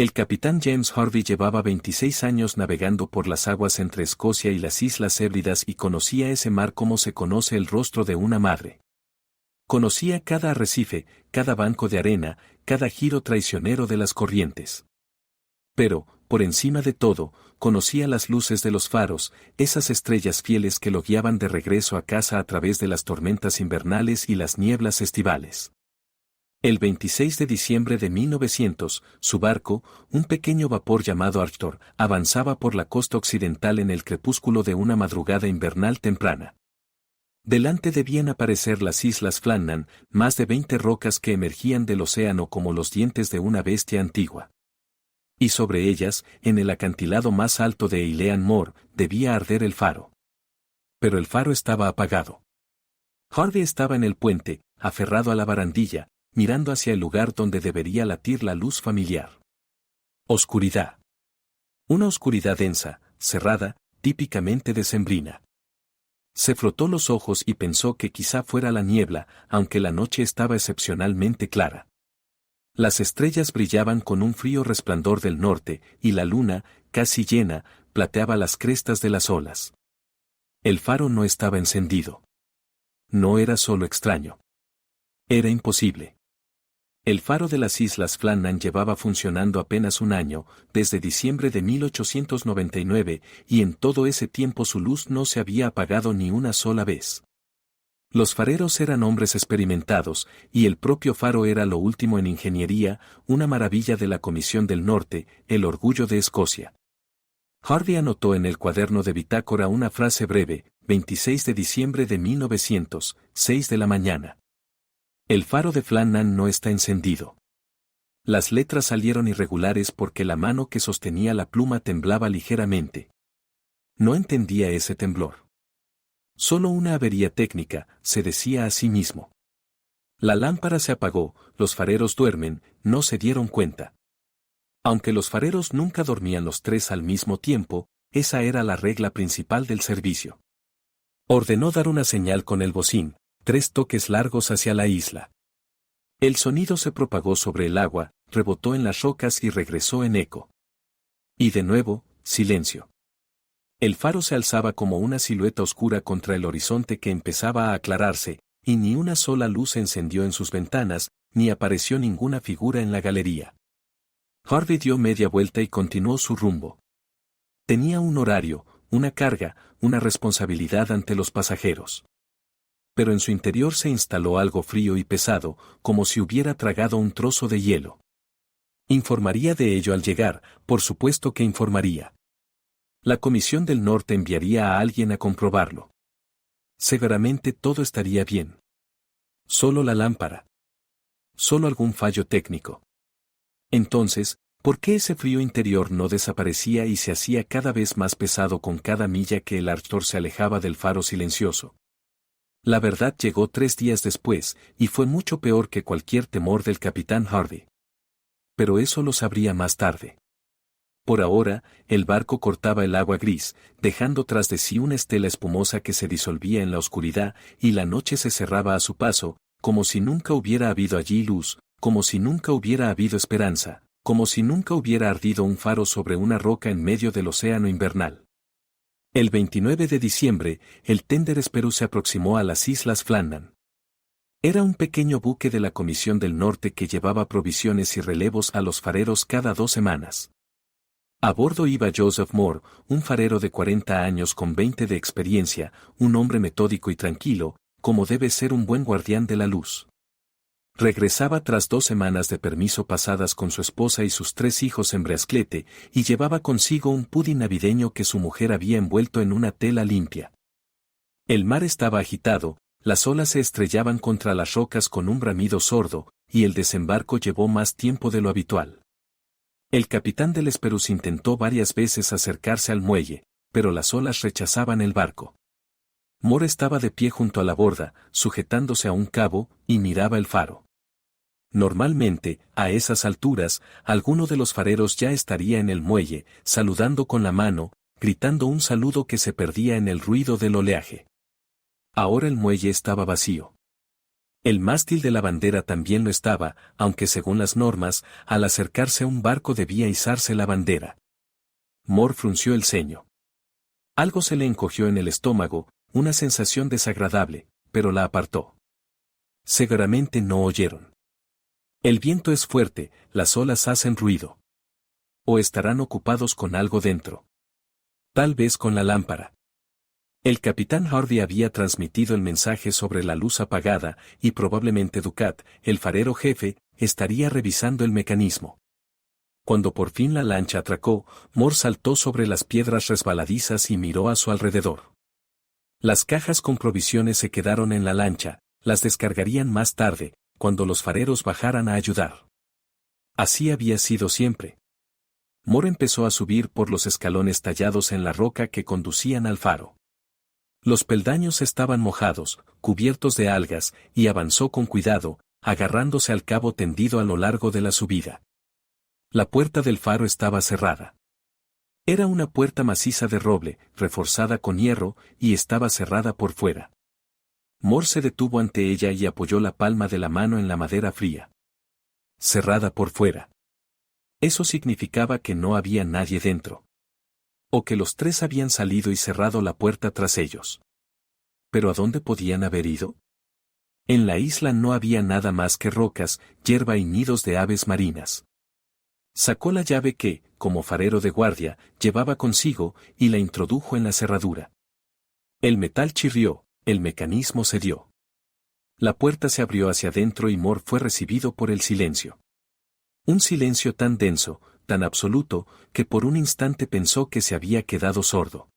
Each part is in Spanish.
El capitán James Harvey llevaba 26 años navegando por las aguas entre Escocia y las Islas Hébridas y conocía ese mar como se conoce el rostro de una madre. Conocía cada arrecife, cada banco de arena, cada giro traicionero de las corrientes. Pero, por encima de todo, conocía las luces de los faros, esas estrellas fieles que lo guiaban de regreso a casa a través de las tormentas invernales y las nieblas estivales. El 26 de diciembre de 1900, su barco, un pequeño vapor llamado Arctur, avanzaba por la costa occidental en el crepúsculo de una madrugada invernal temprana. Delante debían aparecer las Islas Flanagan, más de 20 rocas que emergían del océano como los dientes de una bestia antigua. Y sobre ellas, en el acantilado más alto de Eilean Mor, debía arder el faro. Pero el faro estaba apagado. Harvey estaba en el puente, aferrado a la barandilla, mirando hacia el lugar donde debería latir la luz familiar. Oscuridad. Una oscuridad densa, cerrada, típicamente decembrina. Se frotó los ojos y pensó que quizá fuera la niebla, aunque la noche estaba excepcionalmente clara. Las estrellas brillaban con un frío resplandor del norte, y la luna, casi llena, plateaba las crestas de las olas. El faro no estaba encendido. No era solo extraño. Era imposible. El faro de las Islas Flanagan llevaba funcionando apenas un año, desde diciembre de 1899, y en todo ese tiempo su luz no se había apagado ni una sola vez. Los fareros eran hombres experimentados, y el propio faro era lo último en ingeniería, una maravilla de la Comisión del Norte, el orgullo de Escocia. Harvey anotó en el cuaderno de bitácora una frase breve, 26 de diciembre de 1900, 6 de la mañana. El faro de Flanagan no está encendido. Las letras salieron irregulares porque la mano que sostenía la pluma temblaba ligeramente. No entendía ese temblor. Solo una avería técnica, se decía a sí mismo. La lámpara se apagó, los fareros duermen, no se dieron cuenta. Aunque los fareros nunca dormían los tres al mismo tiempo, esa era la regla principal del servicio. Ordenó dar una señal con el bocín, 3 toques largos hacia la isla. El sonido se propagó sobre el agua, rebotó en las rocas y regresó en eco. Y de nuevo, silencio. El faro se alzaba como una silueta oscura contra el horizonte que empezaba a aclararse, y ni una sola luz se encendió en sus ventanas, ni apareció ninguna figura en la galería. Harvey dio media vuelta y continuó su rumbo. Tenía un horario, una carga, una responsabilidad ante los pasajeros. Pero en su interior se instaló algo frío y pesado, como si hubiera tragado un trozo de hielo. Informaría de ello al llegar, por supuesto que informaría. La Comisión del Norte enviaría a alguien a comprobarlo. Seguramente todo estaría bien. Solo la lámpara. Solo algún fallo técnico. Entonces, ¿por qué ese frío interior no desaparecía y se hacía cada vez más pesado con cada milla que el Arctur se alejaba del faro silencioso? La verdad llegó 3 días después, y fue mucho peor que cualquier temor del capitán Harvey. Pero eso lo sabría más tarde. Por ahora, el barco cortaba el agua gris, dejando tras de sí una estela espumosa que se disolvía en la oscuridad, y la noche se cerraba a su paso, como si nunca hubiera habido allí luz, como si nunca hubiera habido esperanza, como si nunca hubiera ardido un faro sobre una roca en medio del océano invernal. El 29 de diciembre, el Tender Esperu se aproximó a las Islas Flanagan. Era un pequeño buque de la Comisión del Norte que llevaba provisiones y relevos a los fareros cada 2 semanas. A bordo iba Joseph Moore, un farero de 40 años con 20 de experiencia, un hombre metódico y tranquilo, como debe ser un buen guardián de la luz. Regresaba tras 2 semanas de permiso pasadas con su esposa y sus 3 hijos en Brasclete, y llevaba consigo un pudín navideño que su mujer había envuelto en una tela limpia. El mar estaba agitado, las olas se estrellaban contra las rocas con un bramido sordo, y el desembarco llevó más tiempo de lo habitual. El capitán del Esperus intentó varias veces acercarse al muelle, pero las olas rechazaban el barco. Moore estaba de pie junto a la borda, sujetándose a un cabo, y miraba el faro. Normalmente, a esas alturas, alguno de los fareros ya estaría en el muelle, saludando con la mano, gritando un saludo que se perdía en el ruido del oleaje. Ahora el muelle estaba vacío. El mástil de la bandera también lo estaba, aunque según las normas, al acercarse a un barco debía izarse la bandera. Moore frunció el ceño. Algo se le encogió en el estómago, una sensación desagradable, pero la apartó. Seguramente no oyeron. El viento es fuerte, las olas hacen ruido. O estarán ocupados con algo dentro. Tal vez con la lámpara. El capitán Harvey había transmitido el mensaje sobre la luz apagada, y probablemente Ducat, el farero jefe, estaría revisando el mecanismo. Cuando por fin la lancha atracó, Moore saltó sobre las piedras resbaladizas y miró a su alrededor. Las cajas con provisiones se quedaron en la lancha, las descargarían más tarde, cuando los fareros bajaran a ayudar. Así había sido siempre. Moore empezó a subir por los escalones tallados en la roca que conducían al faro. Los peldaños estaban mojados, cubiertos de algas, y avanzó con cuidado, agarrándose al cabo tendido a lo largo de la subida. La puerta del faro estaba cerrada. Era una puerta maciza de roble, reforzada con hierro, y estaba cerrada por fuera. Moore se detuvo ante ella y apoyó la palma de la mano en la madera fría. Cerrada por fuera. Eso significaba que no había nadie dentro. O que los tres habían salido y cerrado la puerta tras ellos. ¿Pero a dónde podían haber ido? En la isla no había nada más que rocas, hierba y nidos de aves marinas. Sacó la llave que, como farero de guardia, llevaba consigo, y la introdujo en la cerradura. El metal chirrió, el mecanismo cedió. La puerta se abrió hacia adentro y Moore fue recibido por el silencio. Un silencio tan denso, tan absoluto, que por un instante pensó que se había quedado sordo.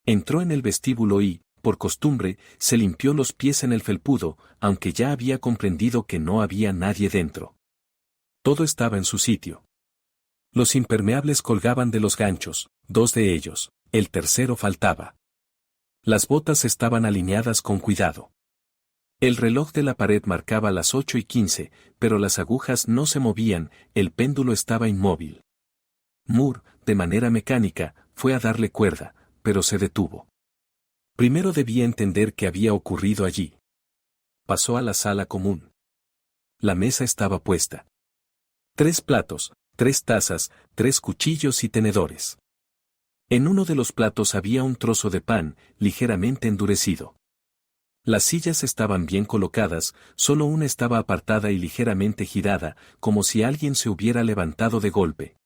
Entró en el vestíbulo y, por costumbre, se limpió los pies en el felpudo, aunque ya había comprendido que no había nadie dentro. Todo estaba en su sitio. Los impermeables colgaban de los ganchos, dos de ellos, el tercero faltaba. Las botas estaban alineadas con cuidado. El reloj de la pared marcaba las 8:15, pero las agujas no se movían, el péndulo estaba inmóvil. Moore, de manera mecánica, fue a darle cuerda, pero se detuvo. Primero debía entender qué había ocurrido allí. Pasó a la sala común. La mesa estaba puesta. 3 platos, 3 tazas, 3 cuchillos y tenedores. En uno de los platos había un trozo de pan, ligeramente endurecido. Las sillas estaban bien colocadas, solo una estaba apartada y ligeramente girada, como si alguien se hubiera levantado de golpe.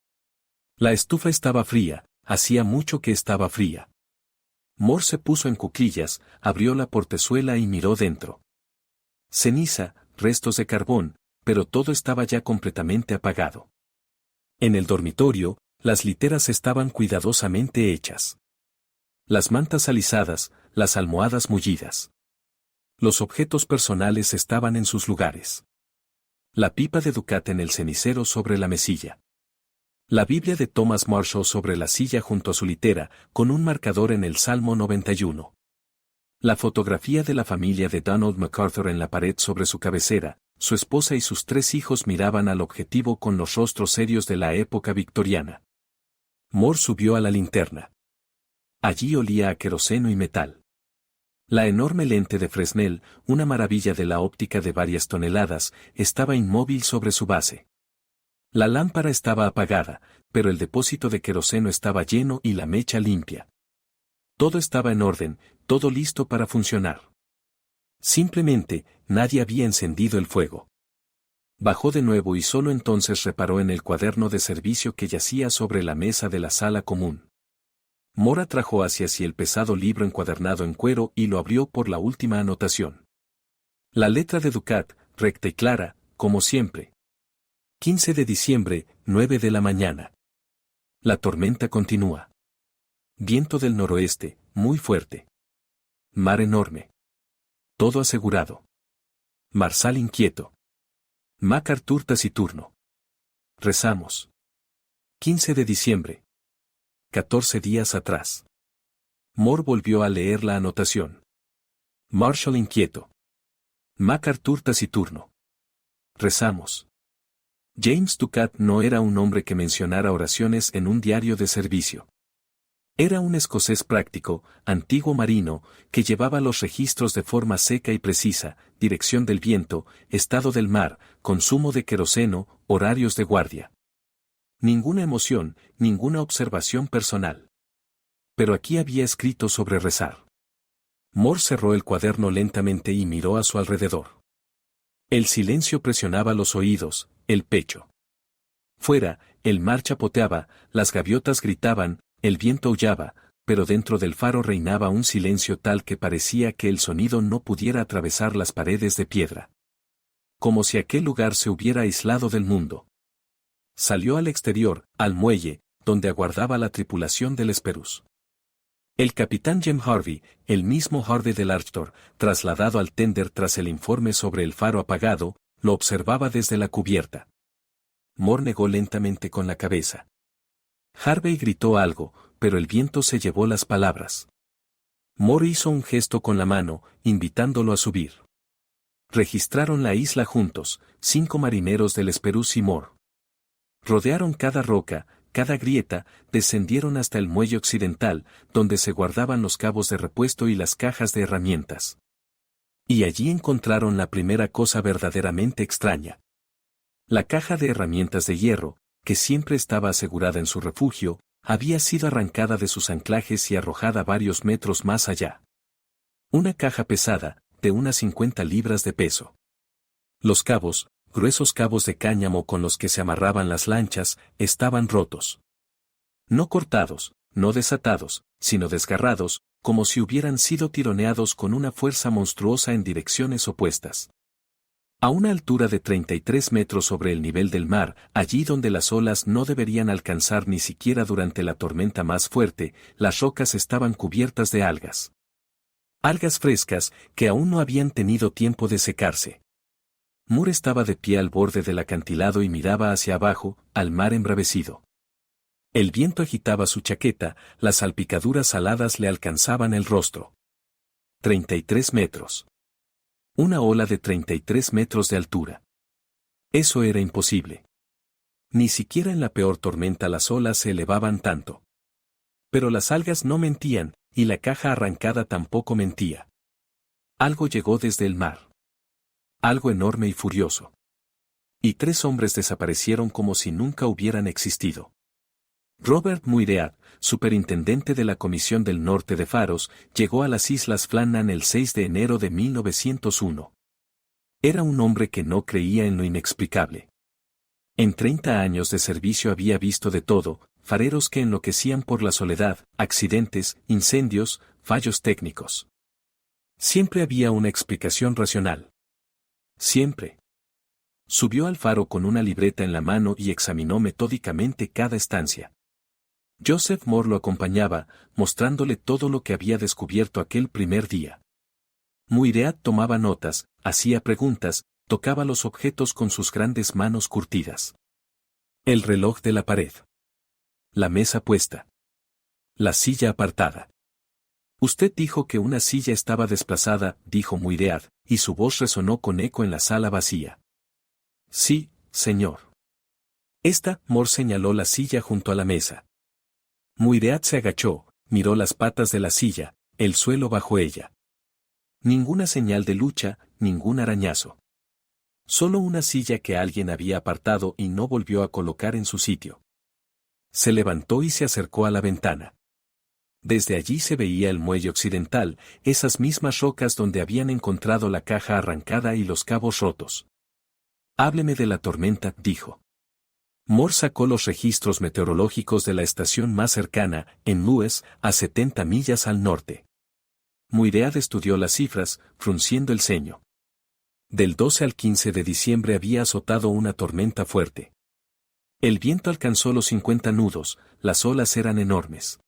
La estufa estaba fría, hacía mucho que estaba fría. Moore se puso en cuclillas, abrió la portezuela y miró dentro. Ceniza, restos de carbón, pero todo estaba ya completamente apagado. En el dormitorio, las literas estaban cuidadosamente hechas. Las mantas alisadas, las almohadas mullidas. Los objetos personales estaban en sus lugares. La pipa de Ducat en el cenicero sobre la mesilla. La Biblia de Thomas Marshall sobre la silla junto a su litera, con un marcador en el Salmo 91. La fotografía de la familia de Donald MacArthur en la pared sobre su cabecera, su esposa y sus 3 hijos miraban al objetivo con los rostros serios de la época victoriana. Moore subió a la linterna. Allí olía a queroseno y metal. La enorme lente de Fresnel, una maravilla de la óptica de varias toneladas, estaba inmóvil sobre su base. La lámpara estaba apagada, pero el depósito de queroseno estaba lleno y la mecha limpia. Todo estaba en orden, todo listo para funcionar. Simplemente, nadie había encendido el fuego. Bajó de nuevo y solo entonces reparó en el cuaderno de servicio que yacía sobre la mesa de la sala común. Moore trajo hacia sí el pesado libro encuadernado en cuero y lo abrió por la última anotación. La letra de Ducat, recta y clara, como siempre. 15 de diciembre, 9 de la mañana. La tormenta continúa. Viento del noroeste, muy fuerte. Mar enorme. Todo asegurado. Marsal inquieto. MacArthur taciturno. Rezamos. 15 de diciembre. 14 días atrás. Moore volvió a leer la anotación. Marshall inquieto. MacArthur taciturno. Rezamos. James Ducat no era un hombre que mencionara oraciones en un diario de servicio. Era un escocés práctico, antiguo marino, que llevaba los registros de forma seca y precisa, dirección del viento, estado del mar, consumo de queroseno, horarios de guardia. Ninguna emoción, ninguna observación personal. Pero aquí había escrito sobre rezar. Moore cerró el cuaderno lentamente y miró a su alrededor. El silencio presionaba los oídos, el pecho. Fuera, el mar chapoteaba, las gaviotas gritaban, el viento aullaba, pero dentro del faro reinaba un silencio tal que parecía que el sonido no pudiera atravesar las paredes de piedra. Como si aquel lugar se hubiera aislado del mundo. Salió al exterior, al muelle, donde aguardaba la tripulación del Hesperus. El capitán Jem Harvey, el mismo Harvey del Arctur, trasladado al tender tras el informe sobre el faro apagado, lo observaba desde la cubierta. Moore negó lentamente con la cabeza. Harvey gritó algo, pero el viento se llevó las palabras. Moore hizo un gesto con la mano, invitándolo a subir. Registraron la isla juntos, 5 marineros del Hesperus y Moore. Rodearon cada roca, cada grieta, descendieron hasta el muelle occidental, donde se guardaban los cabos de repuesto y las cajas de herramientas. Y allí encontraron la primera cosa verdaderamente extraña. La caja de herramientas de hierro, que siempre estaba asegurada en su refugio, había sido arrancada de sus anclajes y arrojada varios metros más allá. Una caja pesada, de unas 50 libras de peso. Los cabos, gruesos cabos de cáñamo con los que se amarraban las lanchas, estaban rotos. No cortados, no desatados, sino desgarrados, como si hubieran sido tironeados con una fuerza monstruosa en direcciones opuestas. A una altura de 33 metros sobre el nivel del mar, allí donde las olas no deberían alcanzar ni siquiera durante la tormenta más fuerte, las rocas estaban cubiertas de algas. Algas frescas, que aún no habían tenido tiempo de secarse. Moore estaba de pie al borde del acantilado y miraba hacia abajo, al mar embravecido. El viento agitaba su chaqueta, las salpicaduras saladas le alcanzaban el rostro. 33 metros. Una ola de 33 metros de altura. Eso era imposible. Ni siquiera en la peor tormenta las olas se elevaban tanto. Pero las algas no mentían, y la caja arrancada tampoco mentía. Algo llegó desde el mar. Algo enorme y furioso. Y 3 hombres desaparecieron como si nunca hubieran existido. Robert Muiread, superintendente de la Comisión del Norte de Faros, llegó a las Islas Flannan el 6 de enero de 1901. Era un hombre que no creía en lo inexplicable. En 30 años de servicio había visto de todo, fareros que enloquecían por la soledad, accidentes, incendios, fallos técnicos. Siempre había una explicación racional. Siempre. Subió al faro con una libreta en la mano y examinó metódicamente cada estancia. Joseph Moore lo acompañaba, mostrándole todo lo que había descubierto aquel primer día. Muiread tomaba notas, hacía preguntas, tocaba los objetos con sus grandes manos curtidas. El reloj de la pared. La mesa puesta. La silla apartada. Usted dijo que una silla estaba desplazada, dijo Muiread, y su voz resonó con eco en la sala vacía. Sí, señor. Moore señaló la silla junto a la mesa. Muiread se agachó, miró las patas de la silla, el suelo bajo ella. Ninguna señal de lucha, ningún arañazo. Solo una silla que alguien había apartado y no volvió a colocar en su sitio. Se levantó y se acercó a la ventana. Desde allí se veía el muelle occidental, esas mismas rocas donde habían encontrado la caja arrancada y los cabos rotos. Hábleme de la tormenta, dijo. Moore sacó los registros meteorológicos de la estación más cercana, en Lewes, a 70 millas al norte. Muiread estudió las cifras, frunciendo el ceño. Del 12 al 15 de diciembre había azotado una tormenta fuerte. El viento alcanzó los 50 nudos, las olas eran enormes.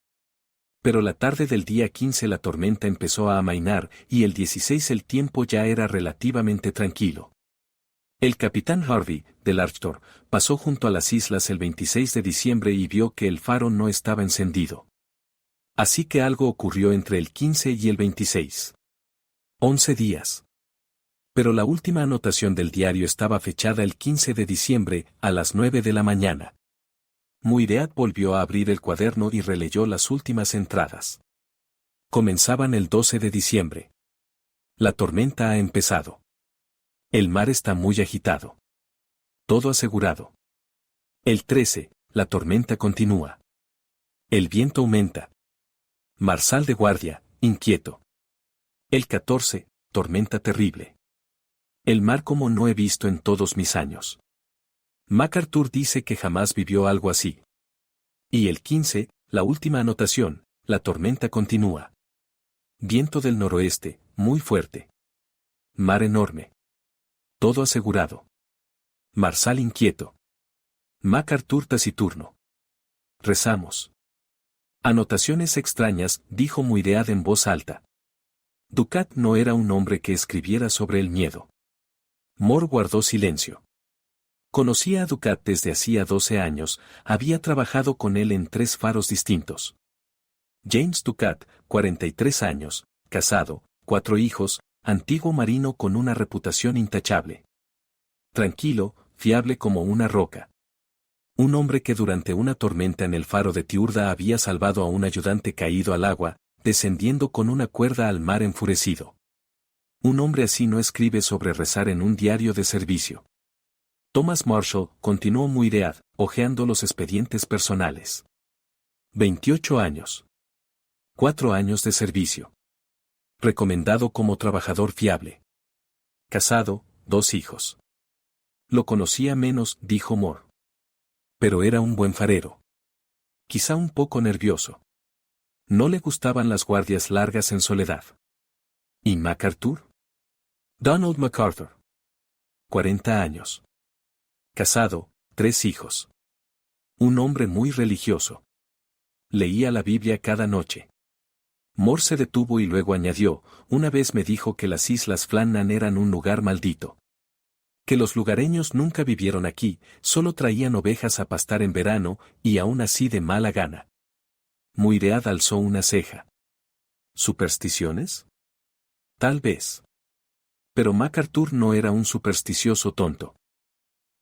Pero la tarde del día 15 la tormenta empezó a amainar y el 16 el tiempo ya era relativamente tranquilo. El capitán Harvey, del Arctur, pasó junto a las islas el 26 de diciembre y vio que el faro no estaba encendido. Así que algo ocurrió entre el 15 y el 26. 11 días. Pero la última anotación del diario estaba fechada el 15 de diciembre, a las 9 de la mañana. Muiread volvió a abrir el cuaderno y releyó las últimas entradas. Comenzaban el 12 de diciembre. La tormenta ha empezado. El mar está muy agitado. Todo asegurado. El 13, la tormenta continúa. El viento aumenta. Marsal de guardia, inquieto. El 14, tormenta terrible. El mar como no he visto en todos mis años. MacArthur dice que jamás vivió algo así. Y el 15, la última anotación, la tormenta continúa. Viento del noroeste, muy fuerte. Mar enorme. Todo asegurado. Marsal inquieto. MacArthur taciturno. Rezamos. Anotaciones extrañas, dijo Muiread en voz alta. Ducat no era un hombre que escribiera sobre el miedo. Moore guardó silencio. Conocía a Ducat desde hacía 12 años, había trabajado con él en 3 faros distintos. James Ducat, 43 años, casado, 4 hijos, antiguo marino con una reputación intachable. Tranquilo, fiable como una roca. Un hombre que durante una tormenta en el faro de Tiurda había salvado a un ayudante caído al agua, descendiendo con una cuerda al mar enfurecido. Un hombre así no escribe sobre rezar en un diario de servicio. Thomas Marshall, continuó Muiread, hojeando los expedientes personales. 28 años. 4 años de servicio. Recomendado como trabajador fiable. Casado, 2 hijos. Lo conocía menos, dijo Moore. Pero era un buen farero. Quizá un poco nervioso. No le gustaban las guardias largas en soledad. ¿Y MacArthur? Donald MacArthur. 40 años. Casado, 3 hijos. Un hombre muy religioso. Leía la Biblia cada noche. Moore se detuvo y luego añadió, una vez me dijo que las Islas Flannan eran un lugar maldito. Que los lugareños nunca vivieron aquí, solo traían ovejas a pastar en verano, y aún así de mala gana. Muiread alzó una ceja. ¿Supersticiones? Tal vez. Pero MacArthur no era un supersticioso tonto.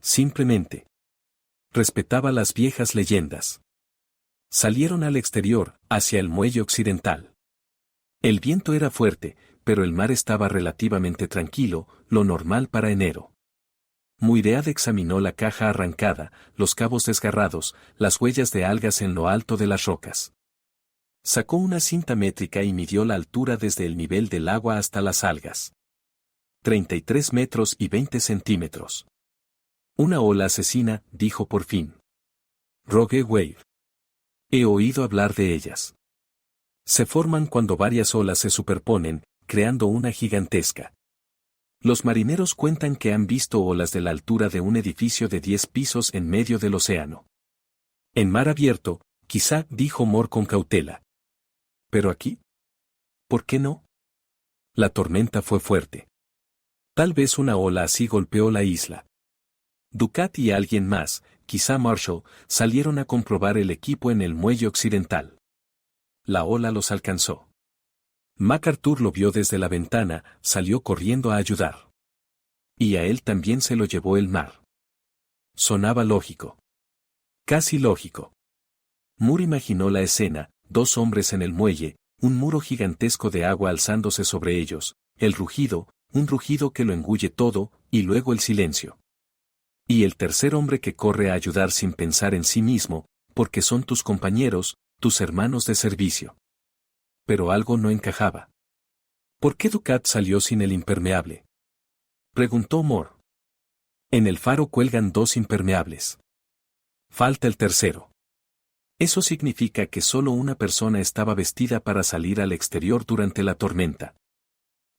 Simplemente respetaba las viejas leyendas. Salieron al exterior, hacia el muelle occidental. El viento era fuerte, pero el mar estaba relativamente tranquilo, lo normal para enero. Muiread examinó la caja arrancada, los cabos desgarrados, las huellas de algas en lo alto de las rocas. Sacó una cinta métrica y midió la altura desde el nivel del agua hasta las algas. 33 metros y 20 centímetros. Una ola asesina, dijo por fin. Rogue Wave. He oído hablar de ellas. Se forman cuando varias olas se superponen, creando una gigantesca. Los marineros cuentan que han visto olas de la altura de un edificio de 10 pisos en medio del océano. En mar abierto, quizá, dijo Moore con cautela. ¿Pero aquí? ¿Por qué no? La tormenta fue fuerte. Tal vez una ola así golpeó la isla. Ducat y alguien más, quizá Marshall, salieron a comprobar el equipo en el muelle occidental. La ola los alcanzó. MacArthur lo vio desde la ventana, salió corriendo a ayudar. Y a él también se lo llevó el mar. Sonaba lógico. Casi lógico. Moore imaginó la escena, 2 hombres en el muelle, un muro gigantesco de agua alzándose sobre ellos, el rugido, un rugido que lo engulle todo, y luego el silencio. Y el tercer hombre que corre a ayudar sin pensar en sí mismo, porque son tus compañeros, tus hermanos de servicio. Pero algo no encajaba. ¿Por qué Ducat salió sin el impermeable? Preguntó Moore. En el faro cuelgan 2 impermeables. Falta el tercero. Eso significa que solo una persona estaba vestida para salir al exterior durante la tormenta.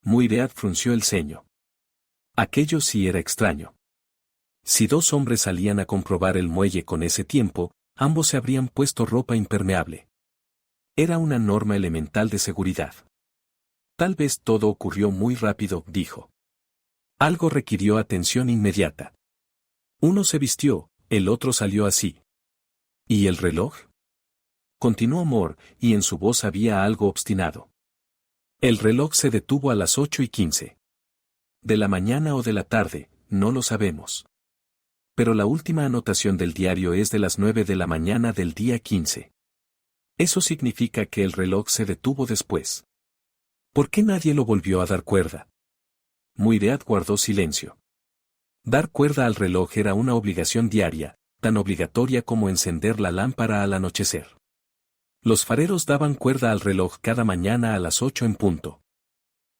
Muiread frunció el ceño. Aquello sí era extraño. Si 2 hombres salían a comprobar el muelle con ese tiempo, ambos se habrían puesto ropa impermeable. Era una norma elemental de seguridad. Tal vez todo ocurrió muy rápido, dijo. Algo requirió atención inmediata. Uno se vistió, el otro salió así. ¿Y el reloj? Continuó Moore, y en su voz había algo obstinado. El reloj se detuvo a las 8:15. De la mañana o de la tarde, no lo sabemos. Pero la última anotación del diario es de las 9 de la mañana del día 15. Eso significa que el reloj se detuvo después. ¿Por qué nadie lo volvió a dar cuerda? Muyread guardó silencio. Dar cuerda al reloj era una obligación diaria, tan obligatoria como encender la lámpara al anochecer. Los fareros daban cuerda al reloj cada mañana a las 8 en punto.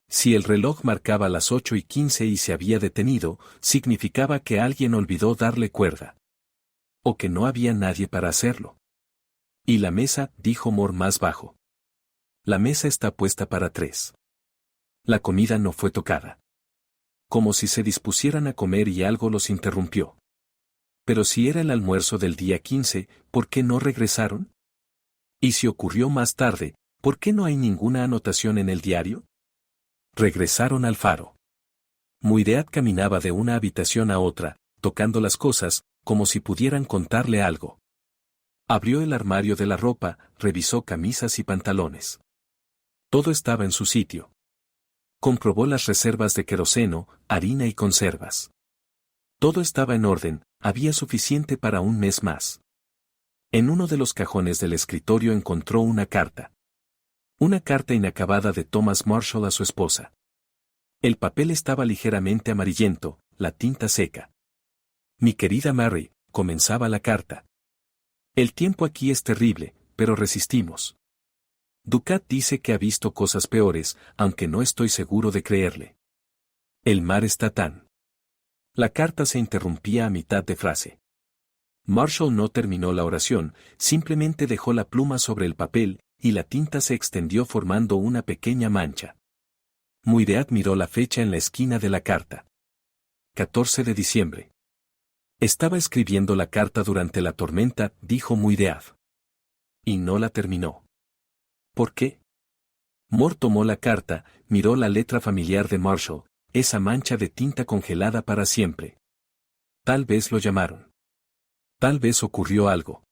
Si el reloj marcaba las 8:15 y se había detenido, significaba que alguien olvidó darle cuerda. O que no había nadie para hacerlo. Y la mesa, dijo Moore más bajo. La mesa está puesta para 3. La comida no fue tocada. Como si se dispusieran a comer y algo los interrumpió. Pero si era el almuerzo del día 15, ¿por qué no regresaron? Y si ocurrió más tarde, ¿por qué no hay ninguna anotación en el diario? Regresaron al faro. Muyread caminaba de una habitación a otra, tocando las cosas, como si pudieran contarle algo. Abrió el armario de la ropa, revisó camisas y pantalones. Todo estaba en su sitio. Comprobó las reservas de queroseno, harina y conservas. Todo estaba en orden, había suficiente para un mes más. En uno de los cajones del escritorio encontró una carta. Una carta inacabada de Thomas Marshall a su esposa. El papel estaba ligeramente amarillento, la tinta seca. Mi querida Mary, comenzaba la carta. El tiempo aquí es terrible, pero resistimos. Ducat dice que ha visto cosas peores, aunque no estoy seguro de creerle. El mar está tan. La carta se interrumpía a mitad de frase. Marshall no terminó la oración, simplemente dejó la pluma sobre el papel, y la tinta se extendió formando una pequeña mancha. Muyread miró la fecha en la esquina de la carta. 14 de diciembre. Estaba escribiendo la carta durante la tormenta, dijo Muyread. Y no la terminó. ¿Por qué? Moore tomó la carta, miró la letra familiar de Marshall, esa mancha de tinta congelada para siempre. Tal vez lo llamaron. Tal vez ocurrió algo.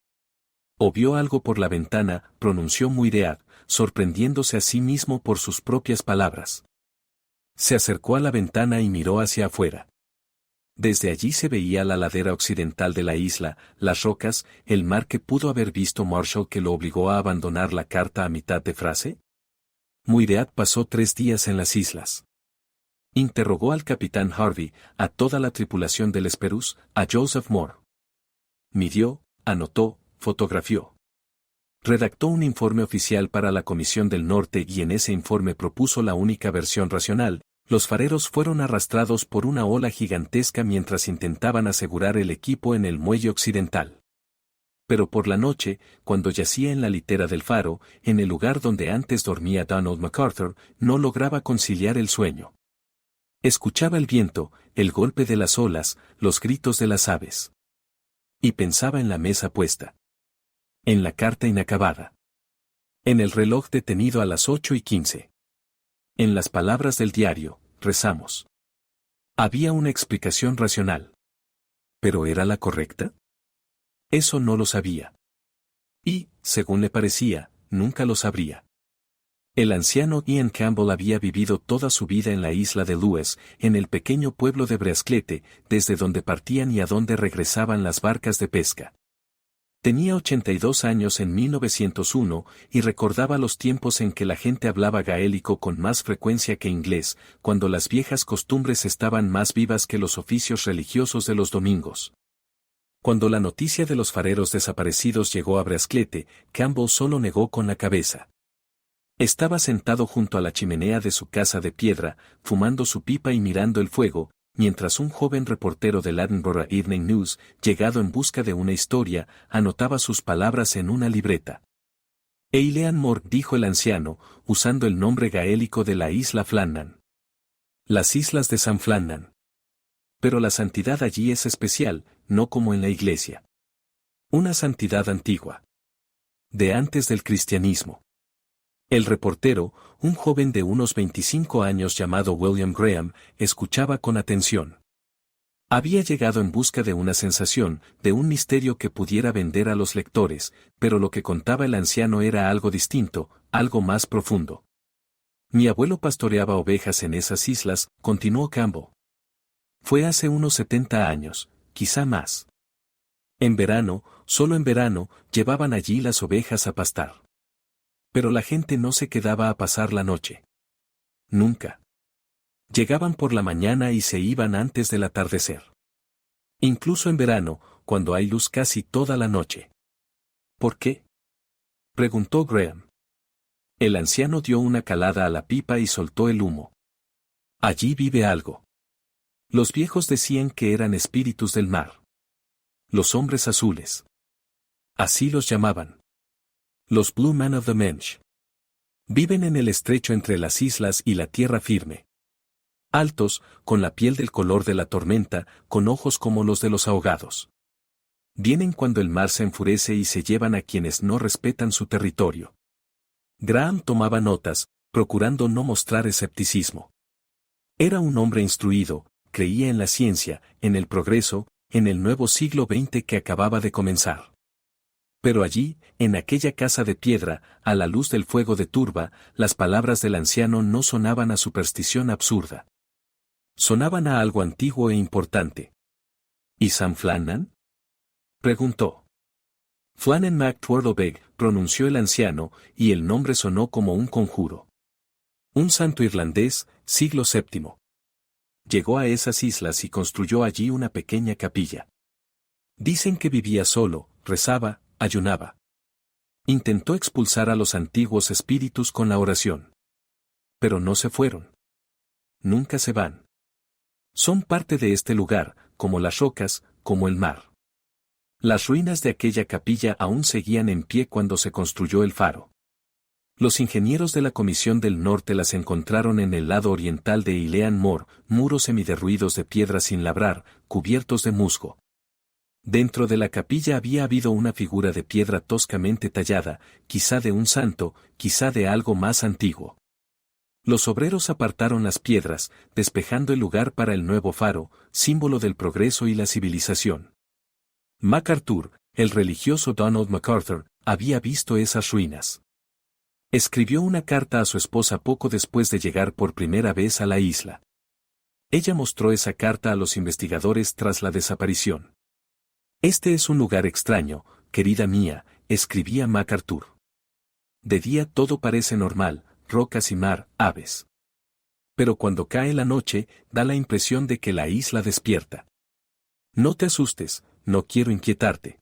O vio algo por la ventana, pronunció Muyread, sorprendiéndose a sí mismo por sus propias palabras. Se acercó a la ventana y miró hacia afuera. Desde allí se veía la ladera occidental de la isla, las rocas, el mar que pudo haber visto Marshall que lo obligó a abandonar la carta a mitad de frase. Muyread pasó 3 días en las islas. Interrogó al capitán Harvey, a toda la tripulación del Esperus, a Joseph Moore. Midió, anotó, fotografió. Redactó un informe oficial para la Comisión del Norte y en ese informe propuso la única versión racional. Los fareros fueron arrastrados por una ola gigantesca mientras intentaban asegurar el equipo en el muelle occidental. Pero por la noche, cuando yacía en la litera del faro, en el lugar donde antes dormía Donald MacArthur, no lograba conciliar el sueño. Escuchaba el viento, el golpe de las olas, los gritos de las aves. Y pensaba en la mesa puesta. En la carta inacabada. En el reloj detenido a las 8:15. En las palabras del diario, rezamos. Había una explicación racional. ¿Pero era la correcta? Eso no lo sabía. Y, según le parecía, nunca lo sabría. El anciano Ian Campbell había vivido toda su vida en la isla de Lewes, en el pequeño pueblo de Breasclete, desde donde partían y a donde regresaban las barcas de pesca. Tenía 82 años en 1901 y recordaba los tiempos en que la gente hablaba gaélico con más frecuencia que inglés, cuando las viejas costumbres estaban más vivas que los oficios religiosos de los domingos. Cuando la noticia de los fareros desaparecidos llegó a Breasclete, Campbell solo negó con la cabeza. Estaba sentado junto a la chimenea de su casa de piedra, fumando su pipa y mirando el fuego, mientras un joven reportero del Edinburgh Evening News, llegado en busca de una historia, anotaba sus palabras en una libreta. Eilean Moore, dijo el anciano, usando el nombre gaélico de la isla Flannan. Las islas de San Flannan. Pero la santidad allí es especial, no como en la iglesia. Una santidad antigua. De antes del cristianismo. El reportero, un joven de unos 25 años llamado William Graham, escuchaba con atención. Había llegado en busca de una sensación, de un misterio que pudiera vender a los lectores, pero lo que contaba el anciano era algo distinto, algo más profundo. Mi abuelo pastoreaba ovejas en esas islas, continuó Campbell. Fue hace unos 70 años, quizá más. En verano, solo en verano, llevaban allí las ovejas a pastar. Pero la gente no se quedaba a pasar la noche. Nunca. Llegaban por la mañana y se iban antes del atardecer. Incluso en verano, cuando hay luz casi toda la noche. ¿Por qué?, preguntó Graham. El anciano dio una calada a la pipa y soltó el humo. Allí vive algo. Los viejos decían que eran espíritus del mar. Los hombres azules. Así los llamaban. Los Blue Men of the Mensch. Viven en el estrecho entre las islas y la tierra firme. Altos, con la piel del color de la tormenta, con ojos como los de los ahogados. Vienen cuando el mar se enfurece y se llevan a quienes no respetan su territorio. Graham tomaba notas, procurando no mostrar escepticismo. Era un hombre instruido, creía en la ciencia, en el progreso, en el nuevo siglo XX que acababa de comenzar. Pero allí, en aquella casa de piedra, a la luz del fuego de turba, las palabras del anciano no sonaban a superstición absurda. Sonaban a algo antiguo e importante. ¿Y Sam Flannan?, preguntó. Flannan Mac Twirlbeg, pronunció el anciano, y el nombre sonó como un conjuro. Un santo irlandés, siglo VII. Llegó a esas islas y construyó allí una pequeña capilla. Dicen que vivía solo, rezaba, ayunaba. Intentó expulsar a los antiguos espíritus con la oración. Pero no se fueron. Nunca se van. Son parte de este lugar, como las rocas, como el mar. Las ruinas de aquella capilla aún seguían en pie cuando se construyó el faro. Los ingenieros de la Comisión del Norte las encontraron en el lado oriental de Ilean Mor, muros semiderruidos de piedra sin labrar, cubiertos de musgo. Dentro de la capilla había habido una figura de piedra toscamente tallada, quizá de un santo, quizá de algo más antiguo. Los obreros apartaron las piedras, despejando el lugar para el nuevo faro, símbolo del progreso y la civilización. MacArthur, el religioso Donald MacArthur, había visto esas ruinas. Escribió una carta a su esposa poco después de llegar por primera vez a la isla. Ella mostró esa carta a los investigadores tras la desaparición. Este es un lugar extraño, querida mía, escribía MacArthur. De día todo parece normal, rocas y mar, aves. Pero cuando cae la noche, da la impresión de que la isla despierta. No te asustes, no quiero inquietarte.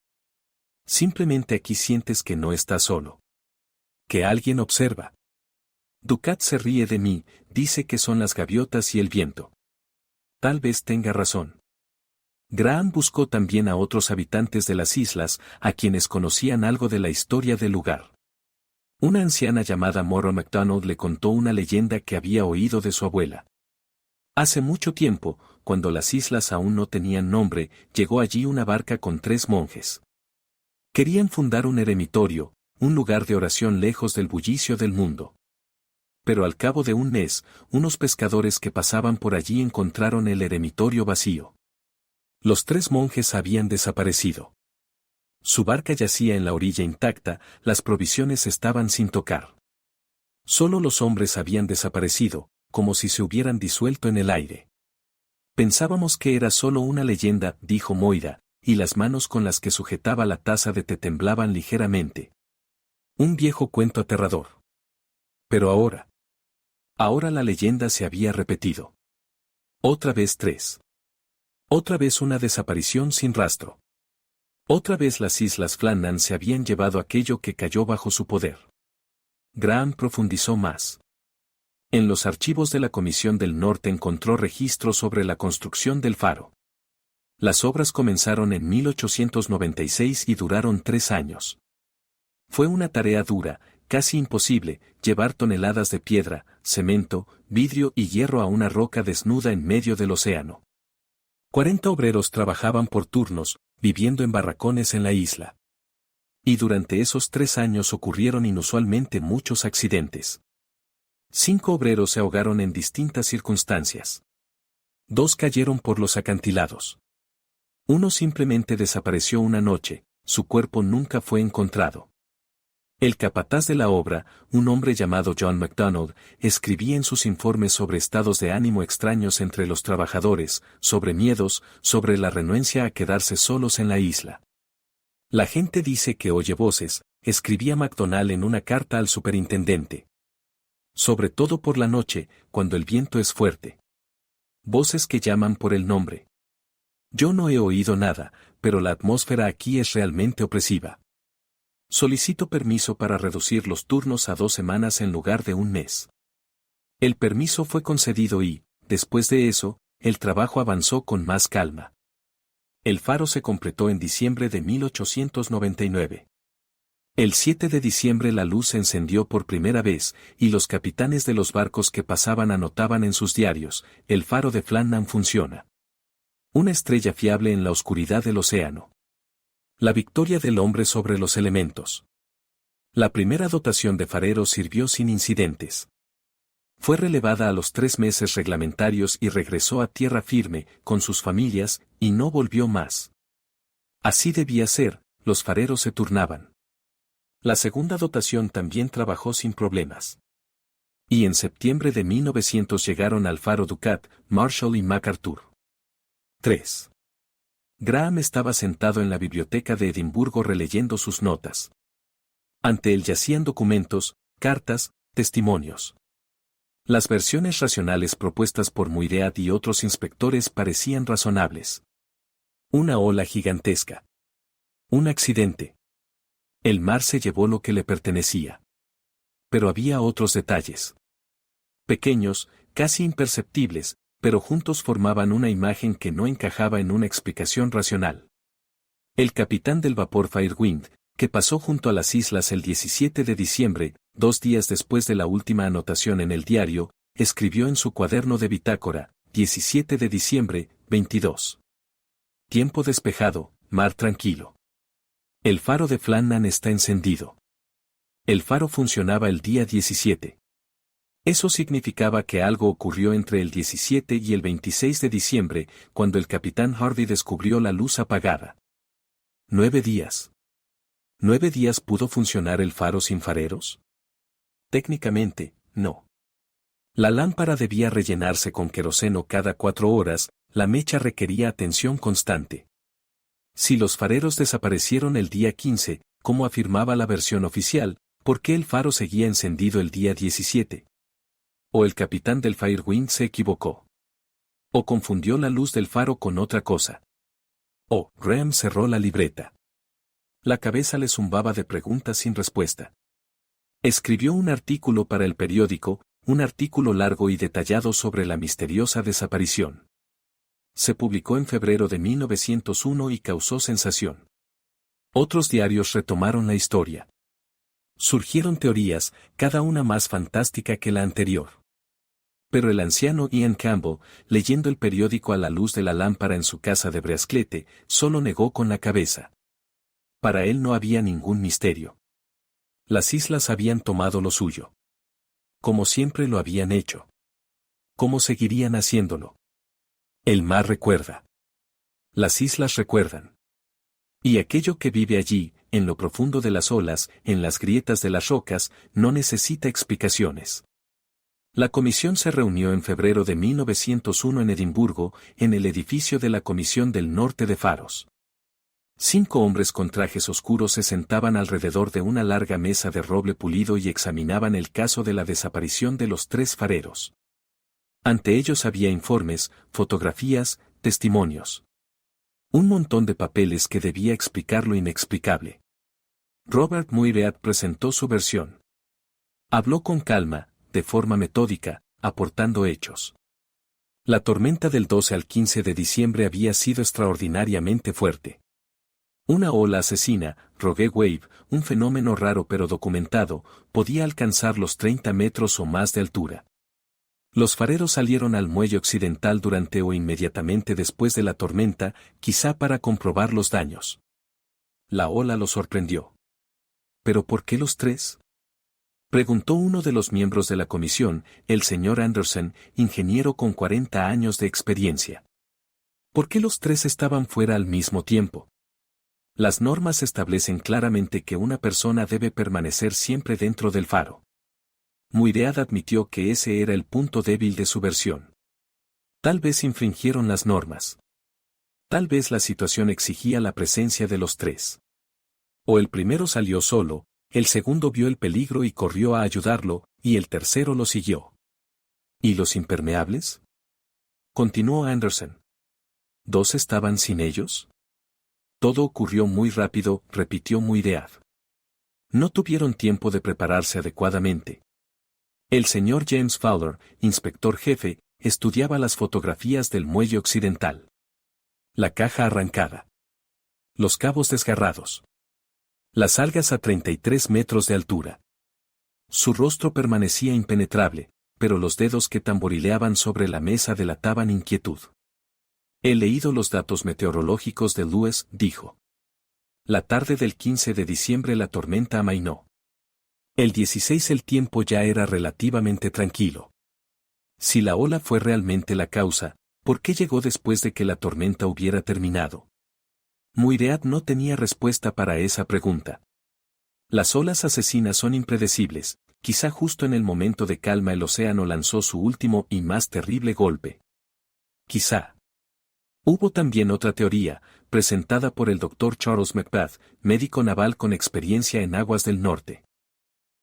Simplemente aquí sientes que no estás solo. Que alguien observa. Ducat se ríe de mí, dice que son las gaviotas y el viento. Tal vez tenga razón. Graham buscó también a otros habitantes de las islas, a quienes conocían algo de la historia del lugar. Una anciana llamada Moro MacDonald le contó una leyenda que había oído de su abuela. Hace mucho tiempo, cuando las islas aún no tenían nombre, llegó allí una barca con 3 monjes. Querían fundar un eremitorio, un lugar de oración lejos del bullicio del mundo. Pero al cabo de un mes, unos pescadores que pasaban por allí encontraron el eremitorio vacío. Los 3 monjes habían desaparecido. Su barca yacía en la orilla intacta, las provisiones estaban sin tocar. Solo los hombres habían desaparecido, como si se hubieran disuelto en el aire. Pensábamos que era solo una leyenda, dijo Moira, y las manos con las que sujetaba la taza de té temblaban ligeramente. Un viejo cuento aterrador. Pero ahora la leyenda se había repetido. Otra vez 3. Otra vez una desaparición sin rastro. Otra vez las islas Flannan se habían llevado aquello que cayó bajo su poder. Graham profundizó más. En los archivos de la Comisión del Norte encontró registros sobre la construcción del faro. Las obras comenzaron en 1896 y duraron 3 años. Fue una tarea dura, casi imposible, llevar toneladas de piedra, cemento, vidrio y hierro a una roca desnuda en medio del océano. 40 obreros trabajaban por turnos, viviendo en barracones en la isla. Y durante esos 3 años ocurrieron inusualmente muchos accidentes. 5 obreros se ahogaron en distintas circunstancias. 2 cayeron por los acantilados. Uno simplemente desapareció una noche, su cuerpo nunca fue encontrado. El capataz de la obra, un hombre llamado John MacDonald, escribía en sus informes sobre estados de ánimo extraños entre los trabajadores, sobre miedos, sobre la renuencia a quedarse solos en la isla. La gente dice que oye voces, escribía MacDonald en una carta al superintendente. Sobre todo por la noche, cuando el viento es fuerte. Voces que llaman por el nombre. Yo no he oído nada, pero la atmósfera aquí es realmente opresiva. Solicito permiso para reducir los turnos a 2 semanas en lugar de un mes. El permiso fue concedido y, después de eso, el trabajo avanzó con más calma. El faro se completó en diciembre de 1899. El 7 de diciembre la luz se encendió por primera vez, y los capitanes de los barcos que pasaban anotaban en sus diarios: el faro de Flannan funciona. Una estrella fiable en la oscuridad del océano. La victoria del hombre sobre los elementos. La primera dotación de fareros sirvió sin incidentes. Fue relevada a los 3 meses reglamentarios y regresó a tierra firme, con sus familias, y no volvió más. Así debía ser, los fareros se turnaban. La segunda dotación también trabajó sin problemas. Y en septiembre de 1900 llegaron al faro Ducat, Marshall y MacArthur. 3. Graham estaba sentado en la biblioteca de Edimburgo releyendo sus notas. Ante él yacían documentos, cartas, testimonios. Las versiones racionales propuestas por Muirhead y otros inspectores parecían razonables. Una ola gigantesca. Un accidente. El mar se llevó lo que le pertenecía. Pero había otros detalles. Pequeños, casi imperceptibles, pero juntos formaban una imagen que no encajaba en una explicación racional. El capitán del vapor Firewind, que pasó junto a las islas el 17 de diciembre, 2 días después de la última anotación en el diario, escribió en su cuaderno de bitácora: 17 de diciembre, 22. Tiempo despejado, mar tranquilo. El faro de Flannan está encendido. El faro funcionaba el día 17. Eso significaba que algo ocurrió entre el 17 y el 26 de diciembre, cuando el capitán Harvey descubrió la luz apagada. 9 días. ¿9 días pudo funcionar el faro sin fareros? Técnicamente, no. La lámpara debía rellenarse con queroseno cada 4 horas, la mecha requería atención constante. Si los fareros desaparecieron el día 15, como afirmaba la versión oficial, ¿por qué el faro seguía encendido el día 17? O el capitán del Firewind se equivocó. O confundió la luz del faro con otra cosa. O Graham cerró la libreta. La cabeza le zumbaba de preguntas sin respuesta. Escribió un artículo para el periódico, un artículo largo y detallado sobre la misteriosa desaparición. Se publicó en febrero de 1901 y causó sensación. Otros diarios retomaron la historia. Surgieron teorías, cada una más fantástica que la anterior. Pero el anciano Ian Campbell, leyendo el periódico a la luz de la lámpara en su casa de Breasclete, solo negó con la cabeza. Para él no había ningún misterio. Las islas habían tomado lo suyo. Como siempre lo habían hecho. ¿Cómo seguirían haciéndolo? El mar recuerda. Las islas recuerdan. Y aquello que vive allí, en lo profundo de las olas, en las grietas de las rocas, no necesita explicaciones. La comisión se reunió en febrero de 1901 en Edimburgo, en el edificio de la Comisión del Norte de Faros. 5 hombres con trajes oscuros se sentaban alrededor de una larga mesa de roble pulido y examinaban el caso de la desaparición de los 3 fareros. Ante ellos había informes, fotografías, testimonios. Un montón de papeles que debía explicar lo inexplicable. Robert Muirhead presentó su versión. Habló con calma, de forma metódica, aportando hechos. La tormenta del 12 al 15 de diciembre había sido extraordinariamente fuerte. Una ola asesina, Rogue Wave, un fenómeno raro pero documentado, podía alcanzar los 30 metros o más de altura. Los fareros salieron al muelle occidental durante o inmediatamente después de la tormenta, quizá para comprobar los daños. La ola los sorprendió. ¿Pero por qué los 3? Preguntó uno de los miembros de la comisión, el señor Anderson, ingeniero con 40 años de experiencia. ¿Por qué los 3 estaban fuera al mismo tiempo? Las normas establecen claramente que una persona debe permanecer siempre dentro del faro. Muyread admitió que ese era el punto débil de su versión. Tal vez infringieron las normas. Tal vez la situación exigía la presencia de los tres. O el primero salió solo, el segundo vio el peligro y corrió a ayudarlo, y el tercero lo siguió. ¿Y los impermeables? Continuó Anderson. ¿Dos estaban sin ellos? Todo ocurrió muy rápido, repitió Muyread. No tuvieron tiempo de prepararse adecuadamente. El señor James Fowler, inspector jefe, estudiaba las fotografías del muelle occidental. La caja arrancada. Los cabos desgarrados. Las algas a 33 metros de altura. Su rostro permanecía impenetrable, pero los dedos que tamborileaban sobre la mesa delataban inquietud. He leído los datos meteorológicos de Lewis, dijo. La tarde del 15 de diciembre la tormenta amainó. El 16 el tiempo ya era relativamente tranquilo. Si la ola fue realmente la causa, ¿por qué llegó después de que la tormenta hubiera terminado? Muyread no tenía respuesta para esa pregunta. Las olas asesinas son impredecibles, quizá justo en el momento de calma el océano lanzó su último y más terrible golpe. Quizá. Hubo también otra teoría, presentada por el Dr. Charles McBath, médico naval con experiencia en aguas del norte.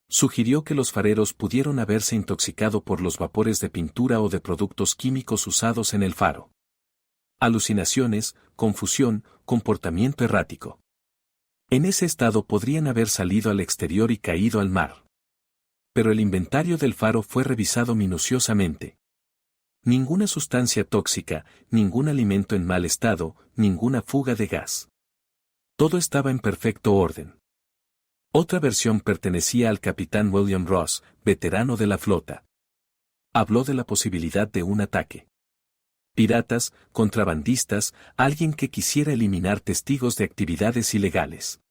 Sugirió que los fareros pudieron haberse intoxicado por los vapores de pintura o de productos químicos usados en el faro. Alucinaciones, confusión, comportamiento errático. En ese estado podrían haber salido al exterior y caído al mar. Pero el inventario del faro fue revisado minuciosamente. Ninguna sustancia tóxica, ningún alimento en mal estado, ninguna fuga de gas. Todo estaba en perfecto orden. Otra versión pertenecía al capitán William Ross, veterano de la flota. Habló de la posibilidad de un ataque. Piratas, contrabandistas, alguien que quisiera eliminar testigos de actividades ilegales.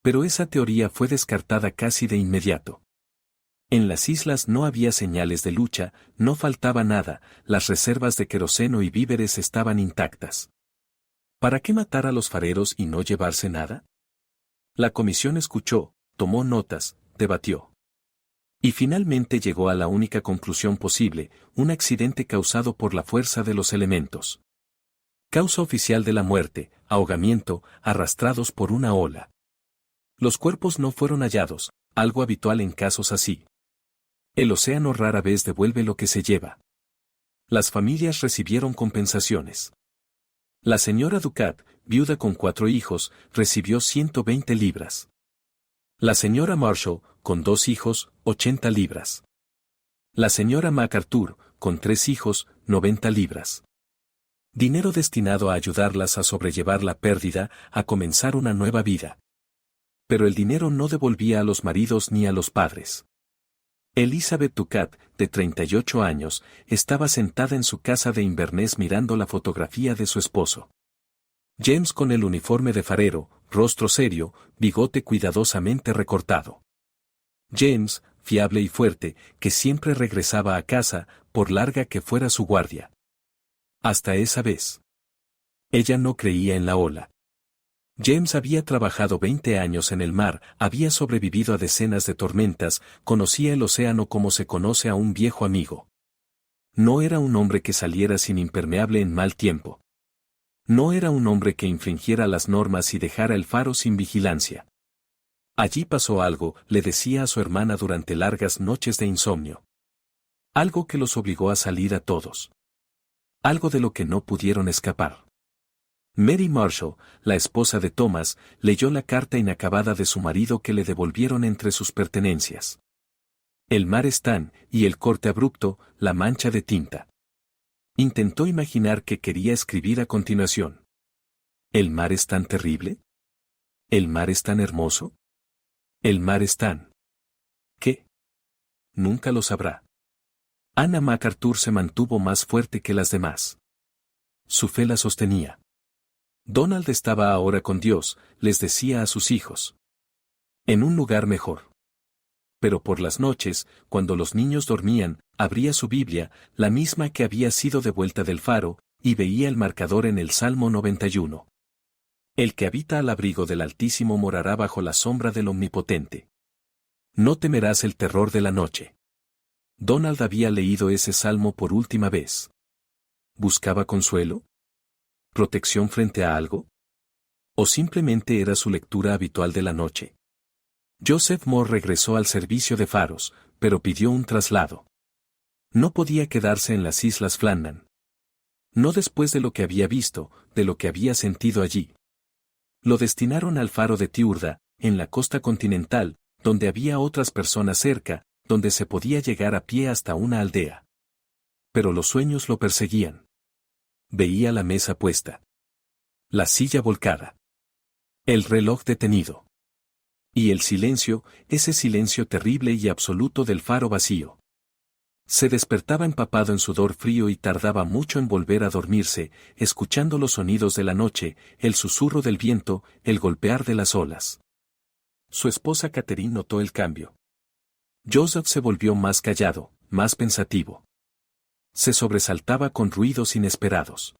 Pero esa teoría fue descartada casi de inmediato. En las islas no había señales de lucha, no faltaba nada, las reservas de queroseno y víveres estaban intactas. ¿Para qué matar a los fareros y no llevarse nada? La comisión escuchó, tomó notas, debatió. Y finalmente llegó a la única conclusión posible, un accidente causado por la fuerza de los elementos. Causa oficial de la muerte, ahogamiento, arrastrados por una ola. Los cuerpos no fueron hallados, algo habitual en casos así. El océano rara vez devuelve lo que se lleva. Las familias recibieron compensaciones. La señora Ducat, viuda con 4 hijos, recibió 120 libras. La señora Marshall, con 2 hijos, 80 libras. La señora MacArthur, con 3 hijos, 90 libras. Dinero destinado a ayudarlas a sobrellevar la pérdida, a comenzar una nueva vida. Pero el dinero no devolvía a los maridos ni a los padres. Elizabeth Ducat, de 38 años, estaba sentada en su casa de Inverness mirando la fotografía de su esposo. James con el uniforme de farero, rostro serio, bigote cuidadosamente recortado. James, fiable y fuerte, que siempre regresaba a casa, por larga que fuera su guardia. Hasta esa vez. Ella no creía en la ola. James había trabajado 20 años en el mar, había sobrevivido a decenas de tormentas, conocía el océano como se conoce a un viejo amigo. No era un hombre que saliera sin impermeable en mal tiempo. No era un hombre que infringiera las normas y dejara el faro sin vigilancia. Allí pasó algo, le decía a su hermana durante largas noches de insomnio. Algo que los obligó a salir a todos. Algo de lo que no pudieron escapar. Mary Marshall, la esposa de Thomas, leyó la carta inacabada de su marido que le devolvieron entre sus pertenencias. El mar es tan, y el corte abrupto, la mancha de tinta. Intentó imaginar qué quería escribir a continuación. ¿El mar es tan terrible? ¿El mar es tan hermoso? ¿El mar es tan... ¿Qué? Nunca lo sabrá. Anna MacArthur se mantuvo más fuerte que las demás. Su fe la sostenía. Donald estaba ahora con Dios, les decía a sus hijos. En un lugar mejor. Pero por las noches, cuando los niños dormían, abría su Biblia, la misma que había sido devuelta del faro, y veía el marcador en el Salmo 91. El que habita al abrigo del Altísimo morará bajo la sombra del Omnipotente. No temerás el terror de la noche. Donald había leído ese salmo por última vez. ¿Buscaba consuelo? ¿Protección frente a algo? ¿O simplemente era su lectura habitual de la noche? Joseph Moore regresó al servicio de faros, pero pidió un traslado. No podía quedarse en las Islas Flanagan. No después de lo que había visto, de lo que había sentido allí. Lo destinaron al faro de Tiurda, en la costa continental, donde había otras personas cerca, donde se podía llegar a pie hasta una aldea. Pero los sueños lo perseguían. Veía la mesa puesta. La silla volcada. El reloj detenido. Y el silencio, ese silencio terrible y absoluto del faro vacío. Se despertaba empapado en sudor frío y tardaba mucho en volver a dormirse, escuchando los sonidos de la noche, el susurro del viento, el golpear de las olas. Su esposa Catherine notó el cambio. Joseph se volvió más callado, más pensativo. Se sobresaltaba con ruidos inesperados.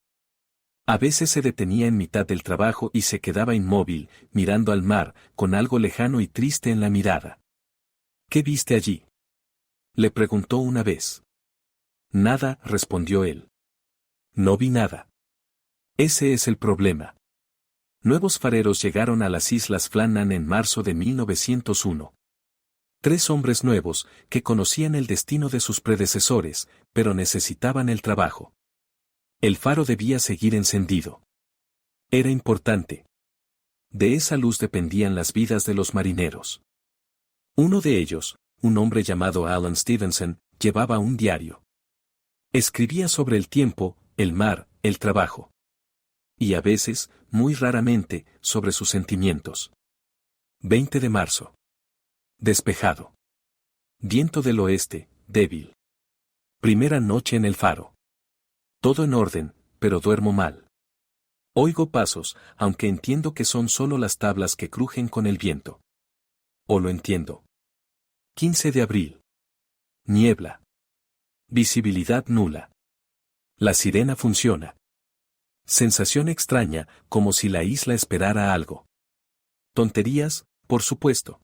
A veces se detenía en mitad del trabajo y se quedaba inmóvil, mirando al mar, con algo lejano y triste en la mirada. ¿Qué viste allí?, le preguntó una vez. Nada, respondió él. No vi nada. Ese es el problema. Nuevos fareros llegaron a las Islas Flanagan en marzo de 1901. 3 hombres nuevos, que conocían el destino de sus predecesores, pero necesitaban el trabajo. El faro debía seguir encendido. Era importante. De esa luz dependían las vidas de los marineros. Uno de ellos, un hombre llamado Alan Stevenson, llevaba un diario. Escribía sobre el tiempo, el mar, el trabajo. Y a veces, muy raramente, sobre sus sentimientos. 20 de marzo. Despejado. Viento del oeste, débil. Primera noche en el faro. Todo en orden, pero duermo mal. Oigo pasos, aunque entiendo que son solo las tablas que crujen con el viento. O lo entiendo. 15 de abril. Niebla. Visibilidad nula. La sirena funciona. Sensación extraña, como si la isla esperara algo. Tonterías, por supuesto.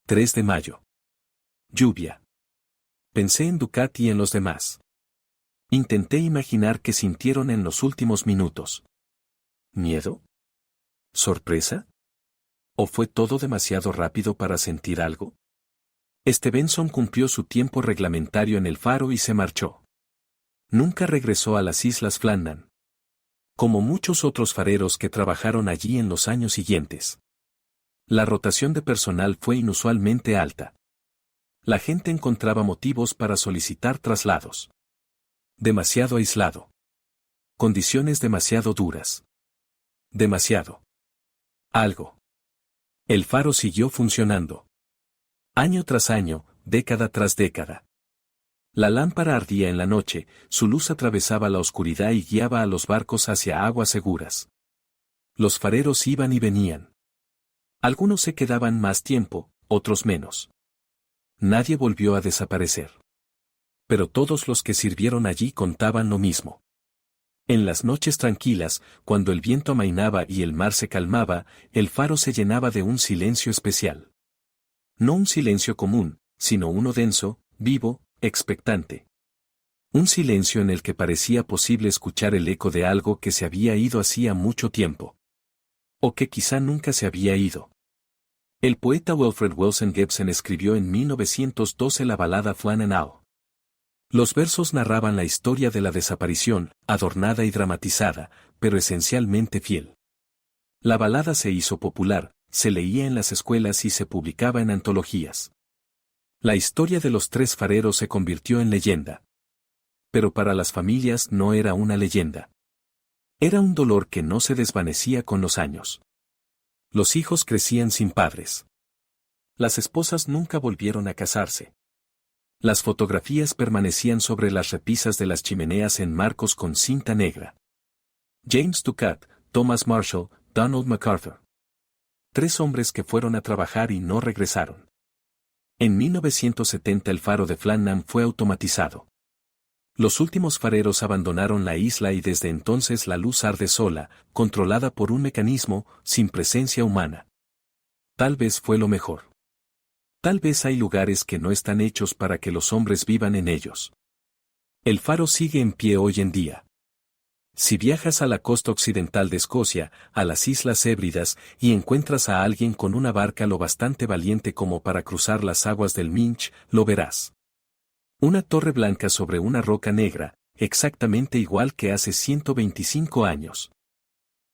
3 de mayo. Lluvia. Pensé en Ducat y en los demás. Intenté imaginar qué sintieron en los últimos minutos. ¿Miedo? ¿Sorpresa? ¿O fue todo demasiado rápido para sentir algo? Stevenson cumplió su tiempo reglamentario en el faro y se marchó. Nunca regresó a las Islas Flanagan. Como muchos otros fareros que trabajaron allí en los años siguientes. La rotación de personal fue inusualmente alta. La gente encontraba motivos para solicitar traslados. Demasiado aislado. Condiciones demasiado duras. Demasiado. Algo. El faro siguió funcionando. Año tras año, década tras década. La lámpara ardía en la noche, su luz atravesaba la oscuridad y guiaba a los barcos hacia aguas seguras. Los fareros iban y venían. Algunos se quedaban más tiempo, otros menos. Nadie volvió a desaparecer. Pero todos los que sirvieron allí contaban lo mismo. En las noches tranquilas, cuando el viento amainaba y el mar se calmaba, el faro se llenaba de un silencio especial. No un silencio común, sino uno denso, vivo, expectante. Un silencio en el que parecía posible escuchar el eco de algo que se había ido hacía mucho tiempo. O que quizá nunca se había ido. El poeta Wilfred Wilson Gibson escribió en 1912 la balada Flannel. Los versos narraban la historia de la desaparición, adornada y dramatizada, pero esencialmente fiel. La balada se hizo popular, se leía en las escuelas y se publicaba en antologías. La historia de los 3 fareros se convirtió en leyenda. Pero para las familias no era una leyenda. Era un dolor que no se desvanecía con los años. Los hijos crecían sin padres. Las esposas nunca volvieron a casarse. Las fotografías permanecían sobre las repisas de las chimeneas en marcos con cinta negra. James Ducat, Thomas Marshall, Donald MacArthur. 3 hombres que fueron a trabajar y no regresaron. En 1970 el faro de Flanagan fue automatizado. Los últimos fareros abandonaron la isla y desde entonces la luz arde sola, controlada por un mecanismo, sin presencia humana. Tal vez fue lo mejor. Tal vez hay lugares que no están hechos para que los hombres vivan en ellos. El faro sigue en pie hoy en día. Si viajas a la costa occidental de Escocia, a las Islas Hébridas, y encuentras a alguien con una barca lo bastante valiente como para cruzar las aguas del Minch, lo verás. Una torre blanca sobre una roca negra, exactamente igual que hace 125 años.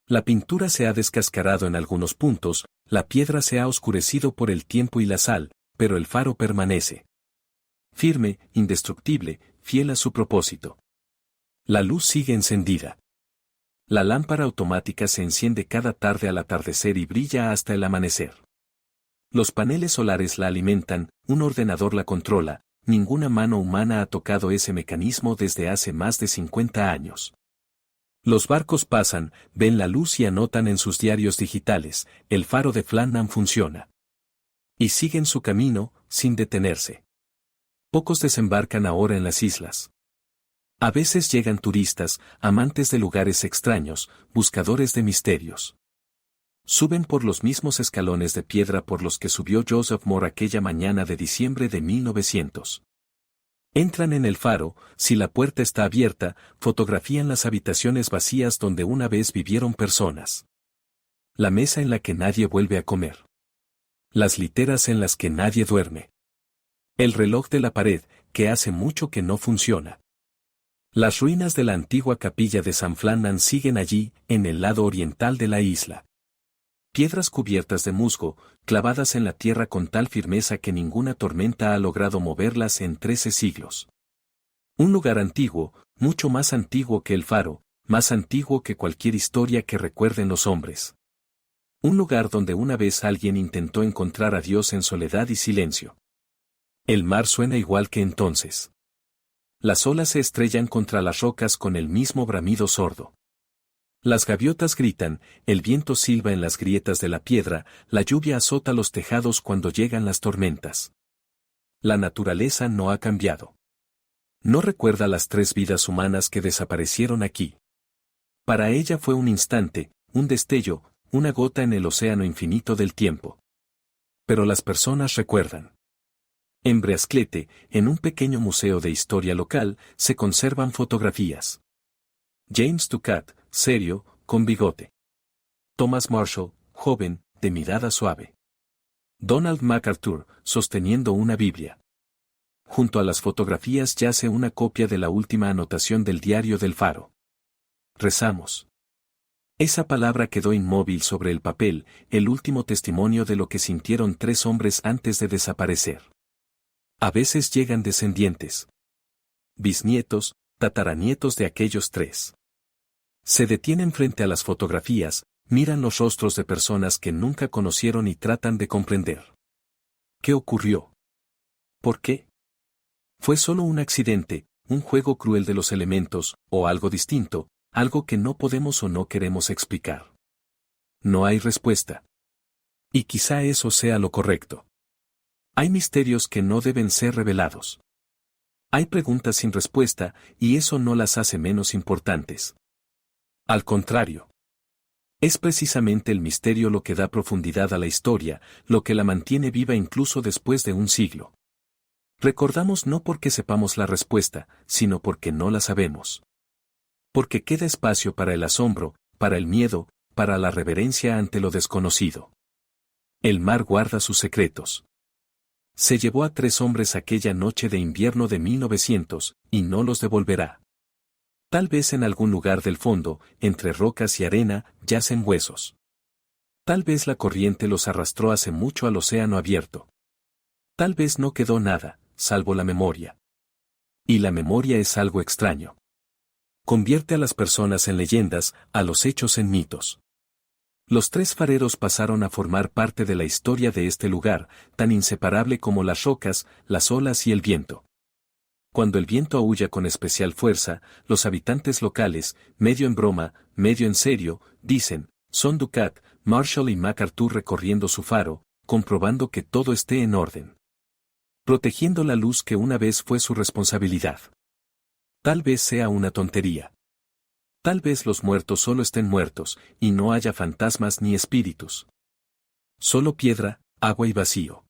La pintura se ha descascarado en algunos puntos, la piedra se ha oscurecido por el tiempo y la sal, pero el faro permanece. Firme, indestructible, fiel a su propósito. La luz sigue encendida. La lámpara automática se enciende cada tarde al atardecer y brilla hasta el amanecer. Los paneles solares la alimentan, un ordenador la controla, ninguna mano humana ha tocado ese mecanismo desde hace más de 50 años. Los barcos pasan, ven la luz y anotan en sus diarios digitales, el faro de Flannan funciona. Y siguen su camino, sin detenerse. Pocos desembarcan ahora en las islas. A veces llegan turistas, amantes de lugares extraños, buscadores de misterios. Suben por los mismos escalones de piedra por los que subió Joseph Moore aquella mañana de diciembre de 1900. Entran en el faro, si la puerta está abierta, fotografían las habitaciones vacías donde una vez vivieron personas. La mesa en la que nadie vuelve a comer. Las literas en las que nadie duerme. El reloj de la pared, que hace mucho que no funciona. Las ruinas de la antigua capilla de San Flannan siguen allí, en el lado oriental de la isla. Piedras cubiertas de musgo, clavadas en la tierra con tal firmeza que ninguna tormenta ha logrado moverlas en 13 siglos. Un lugar antiguo, mucho más antiguo que el faro, más antiguo que cualquier historia que recuerden los hombres. Un lugar donde una vez alguien intentó encontrar a Dios en soledad y silencio. El mar suena igual que entonces. Las olas se estrellan contra las rocas con el mismo bramido sordo. Las gaviotas gritan, el viento silba en las grietas de la piedra, la lluvia azota los tejados cuando llegan las tormentas. La naturaleza no ha cambiado. No recuerda las 3 vidas humanas que desaparecieron aquí. Para ella fue un instante, un destello, una gota en el océano infinito del tiempo. Pero las personas recuerdan. En Breasclete, en un pequeño museo de historia local, se conservan fotografías. James Tucat, serio, con bigote. Thomas Marshall, joven, de mirada suave. Donald MacArthur, sosteniendo una Biblia. Junto a las fotografías yace una copia de la última anotación del diario del faro. Rezamos. Esa palabra quedó inmóvil sobre el papel, el último testimonio de lo que sintieron 3 hombres antes de desaparecer. A veces llegan descendientes. Bisnietos, tataranietos de aquellos 3. Se detienen frente a las fotografías, miran los rostros de personas que nunca conocieron y tratan de comprender. ¿Qué ocurrió? ¿Por qué? ¿Fue solo un accidente, un juego cruel de los elementos, o algo distinto, algo que no podemos o no queremos explicar? No hay respuesta. Y quizá eso sea lo correcto. Hay misterios que no deben ser revelados. Hay preguntas sin respuesta, y eso no las hace menos importantes. Al contrario. Es precisamente el misterio lo que da profundidad a la historia, lo que la mantiene viva incluso después de un siglo. Recordamos no porque sepamos la respuesta, sino porque no la sabemos. Porque queda espacio para el asombro, para el miedo, para la reverencia ante lo desconocido. El mar guarda sus secretos. Se llevó a 3 hombres aquella noche de invierno de 1900, y no los devolverá. Tal vez en algún lugar del fondo, entre rocas y arena, yacen huesos. Tal vez la corriente los arrastró hace mucho al océano abierto. Tal vez no quedó nada, salvo la memoria. Y la memoria es algo extraño. Convierte a las personas en leyendas, a los hechos en mitos. Los 3 fareros pasaron a formar parte de la historia de este lugar, tan inseparable como las rocas, las olas y el viento. Cuando el viento aúlla con especial fuerza, los habitantes locales, medio en broma, medio en serio, dicen, son Tucat, Marshall y MacArthur recorriendo su faro, comprobando que todo esté en orden. Protegiendo la luz que una vez fue su responsabilidad. Tal vez sea una tontería. Tal vez los muertos solo estén muertos, y no haya fantasmas ni espíritus. Solo piedra, agua y vacío.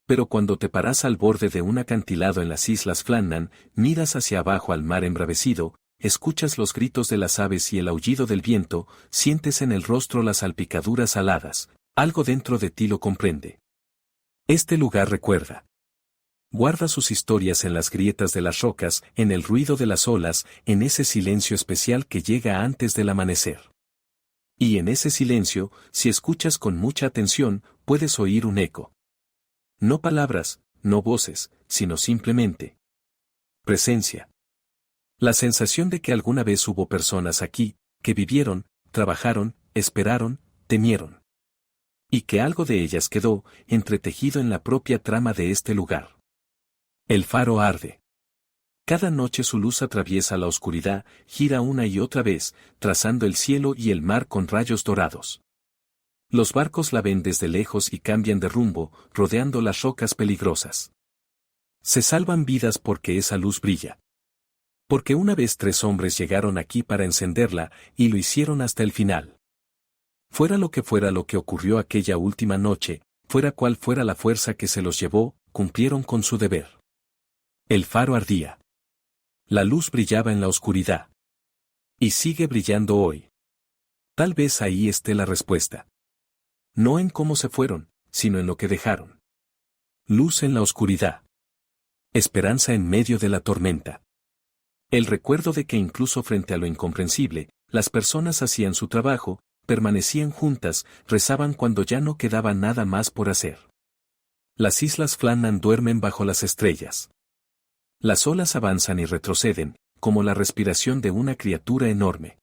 Pero cuando te paras al borde de un acantilado en las Islas Flannan, miras hacia abajo al mar embravecido, escuchas los gritos de las aves y el aullido del viento, sientes en el rostro las salpicaduras aladas, algo dentro de ti lo comprende. Este lugar recuerda. Guarda sus historias en las grietas de las rocas, en el ruido de las olas, en ese silencio especial que llega antes del amanecer. Y en ese silencio, si escuchas con mucha atención, puedes oír un eco. No palabras, no voces, sino simplemente presencia. La sensación de que alguna vez hubo personas aquí, que vivieron, trabajaron, esperaron, temieron. Y que algo de ellas quedó, entretejido en la propia trama de este lugar. El faro arde. Cada noche su luz atraviesa la oscuridad, gira una y otra vez, trazando el cielo y el mar con rayos dorados. Los barcos la ven desde lejos y cambian de rumbo, rodeando las rocas peligrosas. Se salvan vidas porque esa luz brilla. Porque una vez 3 hombres llegaron aquí para encenderla, y lo hicieron hasta el final. Fuera lo que ocurrió aquella última noche, fuera cual fuera la fuerza que se los llevó, cumplieron con su deber. El faro ardía. La luz brillaba en la oscuridad. Y sigue brillando hoy. Tal vez ahí esté la respuesta. No en cómo se fueron, sino en lo que dejaron. Luz en la oscuridad. Esperanza en medio de la tormenta. El recuerdo de que incluso frente a lo incomprensible, las personas hacían su trabajo, permanecían juntas, rezaban cuando ya no quedaba nada más por hacer. Las Islas Flannan duermen bajo las estrellas. Las olas avanzan y retroceden, como la respiración de una criatura enorme.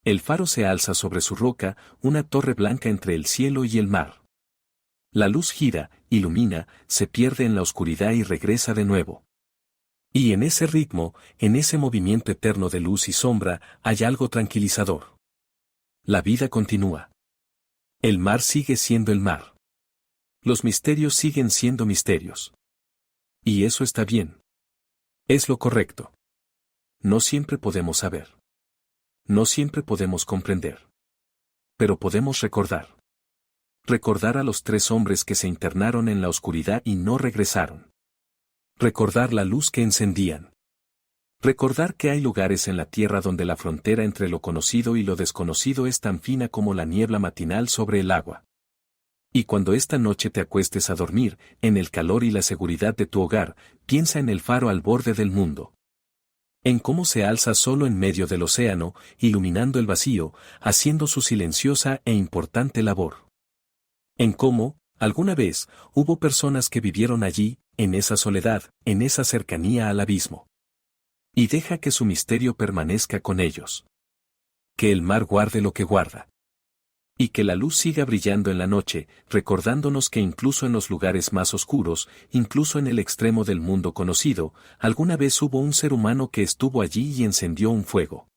El faro se alza sobre su roca, una torre blanca entre el cielo y el mar. La luz gira, ilumina, se pierde en la oscuridad y regresa de nuevo. Y en ese ritmo, en ese movimiento eterno de luz y sombra, hay algo tranquilizador. La vida continúa. El mar sigue siendo el mar. Los misterios siguen siendo misterios. Y eso está bien. Es lo correcto. No siempre podemos saber. No siempre podemos comprender. Pero podemos recordar. Recordar a los 3 hombres que se internaron en la oscuridad y no regresaron. Recordar la luz que encendían. Recordar que hay lugares en la tierra donde la frontera entre lo conocido y lo desconocido es tan fina como la niebla matinal sobre el agua. Y cuando esta noche te acuestes a dormir, en el calor y la seguridad de tu hogar, piensa en el faro al borde del mundo. En cómo se alza solo en medio del océano, iluminando el vacío, haciendo su silenciosa e importante labor. En cómo, alguna vez, hubo personas que vivieron allí, en esa soledad, en esa cercanía al abismo. Y deja que su misterio permanezca con ellos. Que el mar guarde lo que guarda. Y que la luz siga brillando en la noche, recordándonos que incluso en los lugares más oscuros, incluso en el extremo del mundo conocido, alguna vez hubo un ser humano que estuvo allí y encendió un fuego.